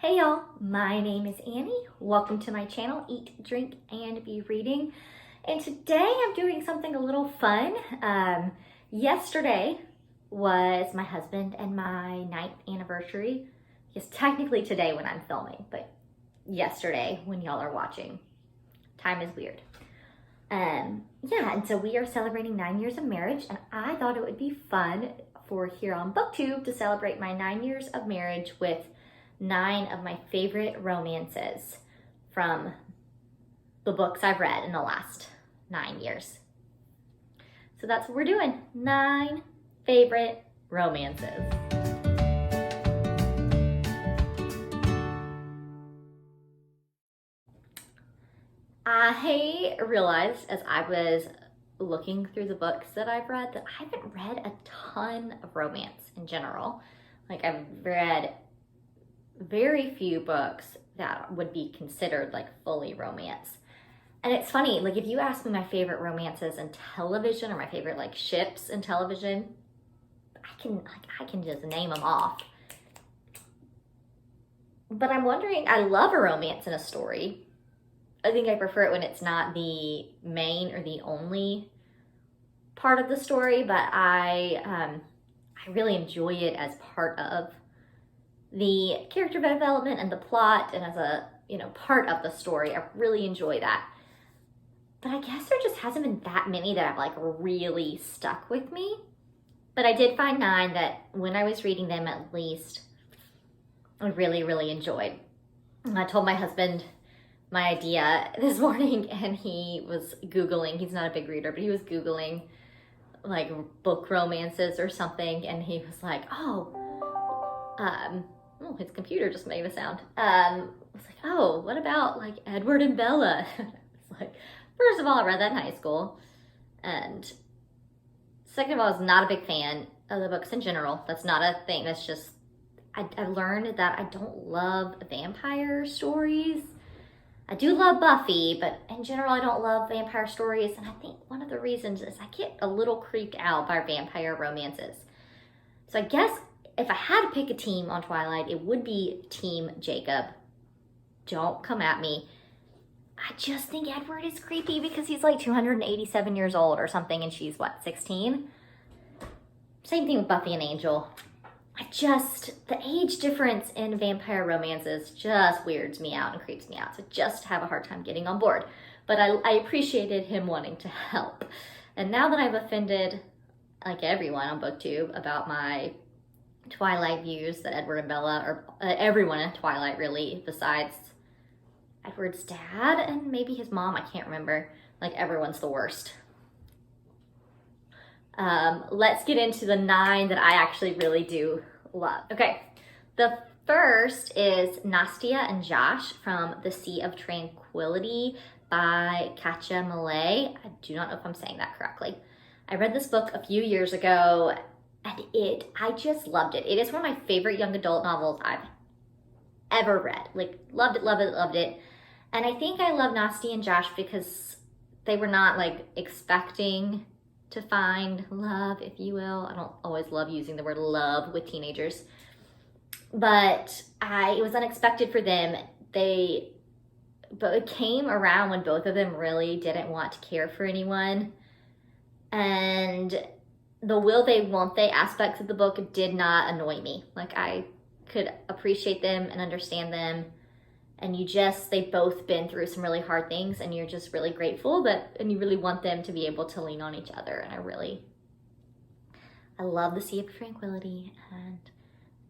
Hey y'all, my name is Annie. Welcome to my channel, Eat, Drink, and Be Reading. And today I'm doing something a little fun. Yesterday was my husband and my 9th anniversary. Yes, technically today when I'm filming, but yesterday when y'all are watching. Time is weird. And so we are celebrating 9 years of marriage, and I thought it would be fun for here on BookTube to celebrate my 9 years of marriage with 9 of my favorite romances from the books I've read in the last 9 years. So that's what we're doing, 9 favorite romances. I realized as I was looking through the books that I've read that I haven't read a ton of romance in general. Like I've read very few books that would be considered like fully romance. And it's funny, like if you ask me my favorite romances in television or my favorite like ships in television, I can just name them off. But I'm wondering, I love a romance in a story. I think I prefer it when it's not the main or the only part of the story, but I really enjoy it as part of the character development and the plot, and as a part of the story. I really enjoy that. But I guess there just hasn't been that many that have like really stuck with me. But I did find 9 that when I was reading them, at least I really enjoyed. And I told my husband my idea this morning, and he was Googling. He's not a big reader, but he was Googling like book romances or something, and he was like, his computer just made a sound. I was like, oh, what about like Edward and Bella? It's like, first of all, I read that in high school, and second of all, I was not a big fan of the books in general. That's not a thing. That's just, I've learned that I don't love vampire stories. I do love Buffy, but in general, I don't love vampire stories. And I think one of the reasons is I get a little creeped out by vampire romances. So I guess if I had to pick a team on Twilight, it would be Team Jacob. Don't come at me. I just think Edward is creepy because he's like 287 years old or something, and she's what, 16? Same thing with Buffy and Angel. The age difference in vampire romances just weirds me out and creeps me out. So just have a hard time getting on board. But I appreciated him wanting to help. And now that I've offended like everyone on BookTube about my Twilight views, that Edward and Bella, or everyone in Twilight really, besides Edward's dad and maybe his mom, I can't remember, like everyone's the worst. Let's get into the 9 that I actually really do love. Okay, the first is Nastya and Josh from The Sea of Tranquility by Katja Millay. I do not know if I'm saying that correctly. I read this book a few years ago, and I just loved it. It is one of my favorite young adult novels I've ever read. Like, loved it. And I think I love Nastya and Josh because they were not like expecting to find love, if you will. I don't always love using the word love with teenagers, but it was unexpected for them. But it came around when both of them really didn't want to care for anyone, and the will they, won't they aspects of the book did not annoy me. Like I could appreciate them and understand them, and they've both been through some really hard things, and you're just really grateful and you really want them to be able to lean on each other. And I love The Sea of Tranquility, and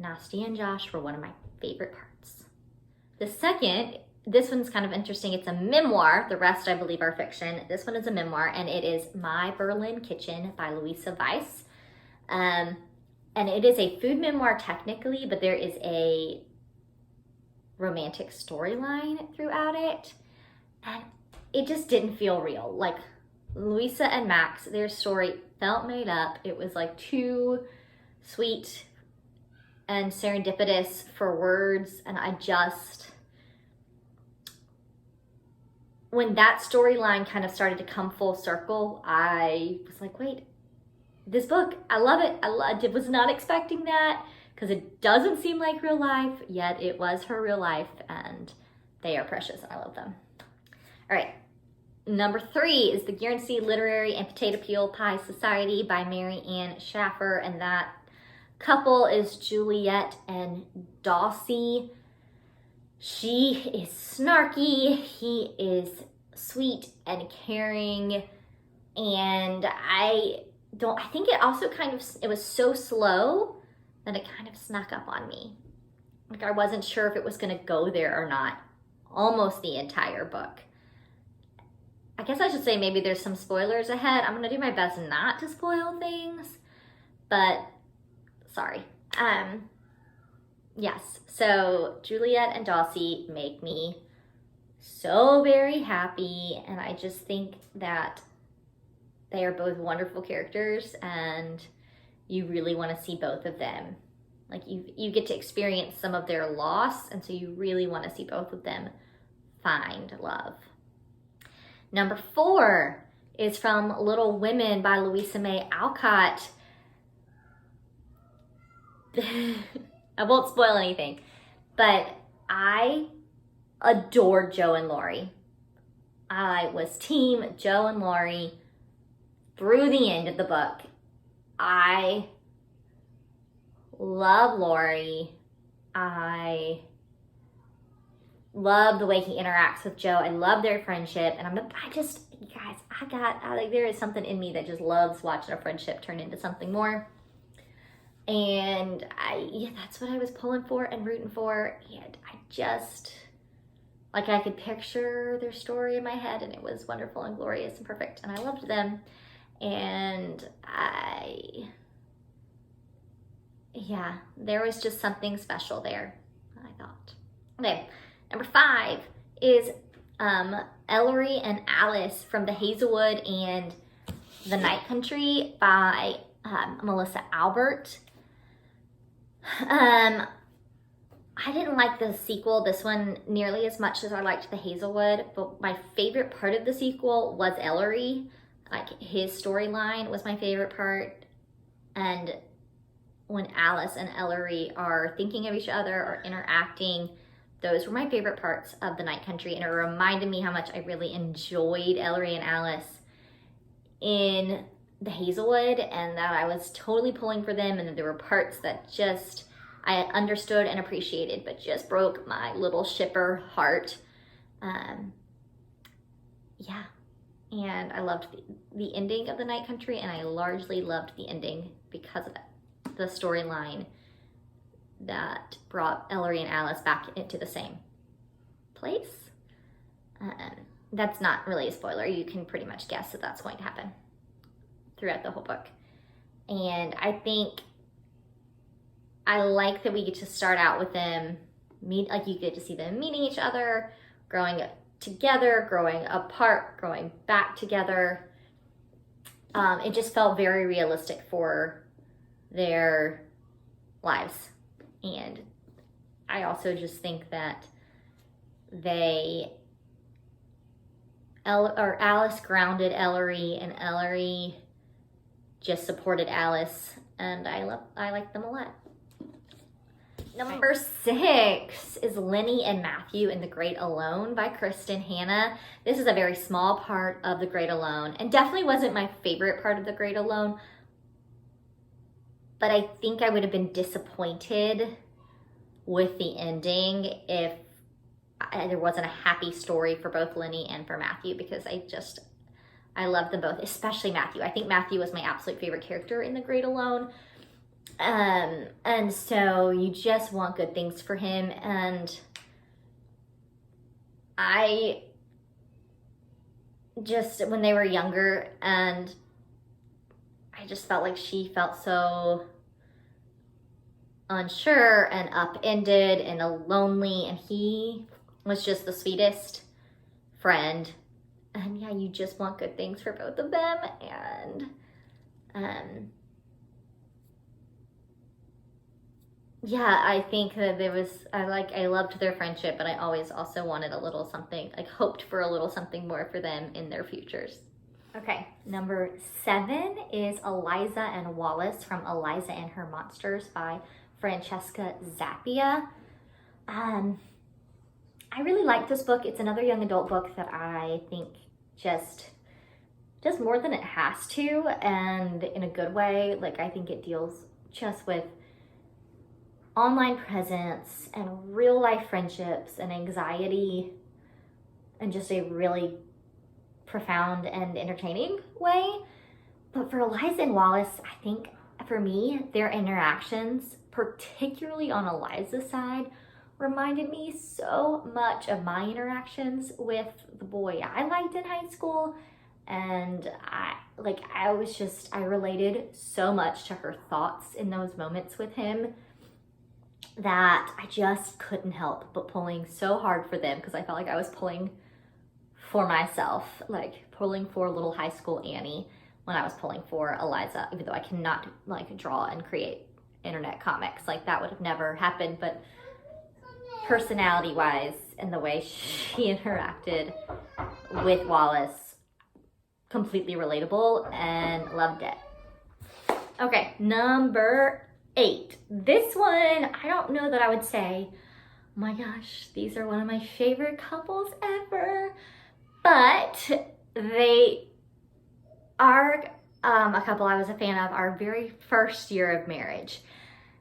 Nastya and Josh were one of my favorite parts. The second, this one's kind of interesting. It's a memoir. The rest, I believe, are fiction. This one is a memoir, and it is My Berlin Kitchen by Louisa Weiss. And it is a food memoir technically, but there is a romantic storyline throughout it, and it just didn't feel real. Like Luisa and Max, their story felt made up. It was like too sweet and serendipitous for words, and when that storyline kind of started to come full circle, I was like, wait, this book, I love it. I was not expecting that. because it doesn't seem like real life, yet it was her real life, and they are precious and I love them. All right, number 3 is the Guernsey Literary and Potato Peel Pie Society by Mary Ann Schaffer, and that couple is Juliet and Dawsey. She is snarky, he is sweet and caring, and I think it also it was so slow that it kind of snuck up on me. Like I wasn't sure if it was gonna go there or not, almost the entire book. I guess I should say maybe there's some spoilers ahead. I'm gonna do my best not to spoil things, but sorry. Yes, so Juliet and Dawsey make me so very happy, and I just think that they are both wonderful characters, and you really want to see both of them. Like you get to experience some of their loss, and so you really want to see both of them find love. Number 4 is from Little Women by Louisa May Alcott. I won't spoil anything, but I adored Jo and Laurie. I was team Jo and Laurie through the end of the book. I love Laurie. I love the way he interacts with Jo. I love their friendship, and you guys, there is something in me that just loves watching a friendship turn into something more. And that's what I was pulling for and rooting for. And I could picture their story in my head, and it was wonderful and glorious and perfect. And I loved them. And there was just something special there, I thought. Okay, number 5 is Ellery and Alice from the Hazelwood and the Night Country by Melissa Albert. I didn't like the sequel, this one, nearly as much as I liked the Hazelwood, but my favorite part of the sequel was Ellery. Like, his storyline was my favorite part, and when Alice and Ellery are thinking of each other or interacting, those were my favorite parts of the Night Country, and it reminded me how much I really enjoyed Ellery and Alice in the Hazelwood, and that I was totally pulling for them, and that there were parts that just I understood and appreciated, but just broke my little shipper heart. And I loved the ending of the Night Country, and I largely loved the ending because of it. The storyline that brought Ellery and Alice back into the same place. That's not really a spoiler. You can pretty much guess that that's going to happen throughout the whole book. And I think I like that we get to start out with them, you get to see them meeting each other, growing up together, growing apart, growing back together. It just felt very realistic for their lives. And I also just think that Alice grounded Ellery, and Ellery just supported Alice, and I like them a lot. Number 6 is Lennie and Matthew in The Great Alone by Kristin Hannah. This is a very small part of The Great Alone, and definitely wasn't my favorite part of The Great Alone, but I think I would have been disappointed with the ending if there wasn't a happy story for both Lennie and for Matthew, because I love them both, especially Matthew. I think Matthew was my absolute favorite character in The Great Alone. And so you just want good things for him. And I just, when they were younger, and I just felt like she felt so unsure and upended and lonely, and he was just the sweetest friend. And yeah, you just want good things for both of them. And I think that I loved their friendship, but I always also wanted a little something, hoped for a little something more for them in their futures. Okay, number 7 is Eliza and Wallace from Eliza and Her Monsters by Francesca Zappia. I really like this book. It's another young adult book that I think just does more than it has to, and in a good way. Like, I think it deals just with online presence and real life friendships and anxiety in just a really profound and entertaining way. But for Eliza and Wallace, I think for me, their interactions, particularly on Eliza's side, reminded me so much of my interactions with the boy I liked in high school. And I related so much to her thoughts in those moments with him that I just couldn't help but pulling so hard for them, because I felt like I was pulling for myself, like pulling for little high school Annie when I was pulling for Eliza, even though I cannot like draw and create internet comics. Like, that would have never happened, but personality wise and the way she interacted with Wallace, completely relatable and loved it. Okay, number 8. This one, I don't know that I would say, oh my gosh, these are one of my favorite couples ever, but they are a couple I was a fan of our very first year of marriage.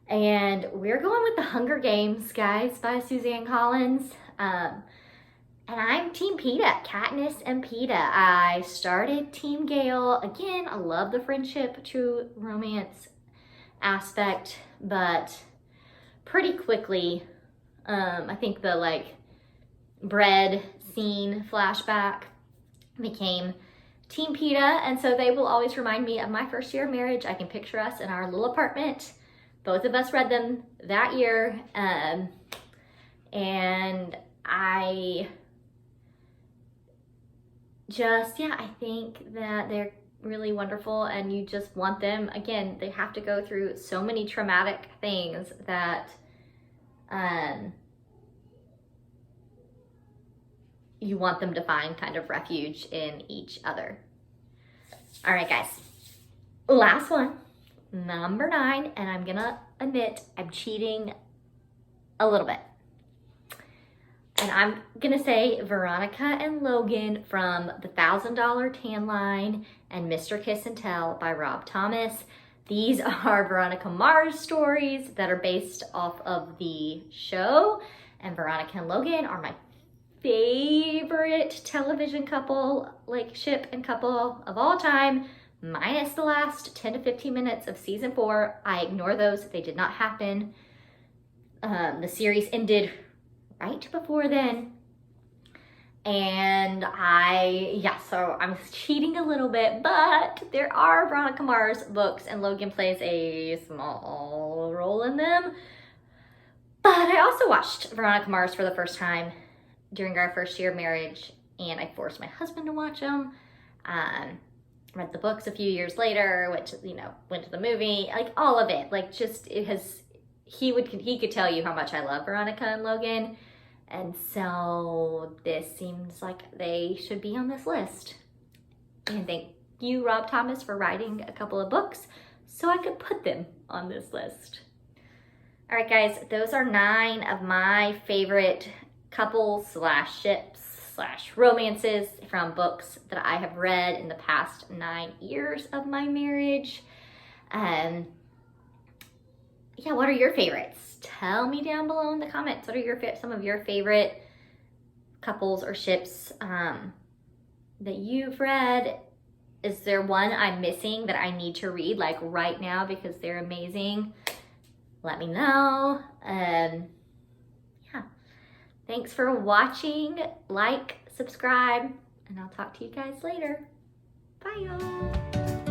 And we're going with The Hunger Games, guys, by Suzanne Collins. And I'm Team Peeta, Katniss and Peeta. I started Team Gale. Again, I love the friendship to romance aspect, but pretty quickly, I think the like bread scene flashback became Team Peeta, and so they will always remind me of my first year of marriage. I can picture us in our little apartment. Both of us read them that year, and I just, yeah, I think that they're really wonderful, and you just want them, again, they have to go through so many traumatic things that you want them to find kind of refuge in each other. All right, guys, last one, number 9, and I'm gonna admit I'm cheating a little bit. And I'm gonna say Veronica and Logan from the $1,000 Tan Line and Mr. Kiss and Tell by Rob Thomas. These are Veronica Mars stories that are based off of the show, and Veronica and Logan are my favorite television couple, like ship and couple of all time, minus the last 10 to 15 minutes of season 4. I ignore those. They did not happen. The series ended right before then. And so I'm cheating a little bit, but there are Veronica Mars books and Logan plays a small role in them. But I also watched Veronica Mars for the first time during our first year of marriage, and I forced my husband to watch them. Read the books a few years later, went to the movie, like all of it. Like, just, he could tell you how much I love Veronica and Logan. And so this seems like they should be on this list. And thank you, Rob Thomas, for writing a couple of books so I could put them on this list. All right, guys, those are 9 of my favorite couples / ships / romances from books that I have read in the past 9 years of my marriage. What are your favorites? Tell me down below in the comments. What are some of your favorite couples or ships that you've read? Is there one I'm missing that I need to read like right now because they're amazing? Let me know. Thanks for watching. Like, subscribe, and I'll talk to you guys later. Bye, y'all.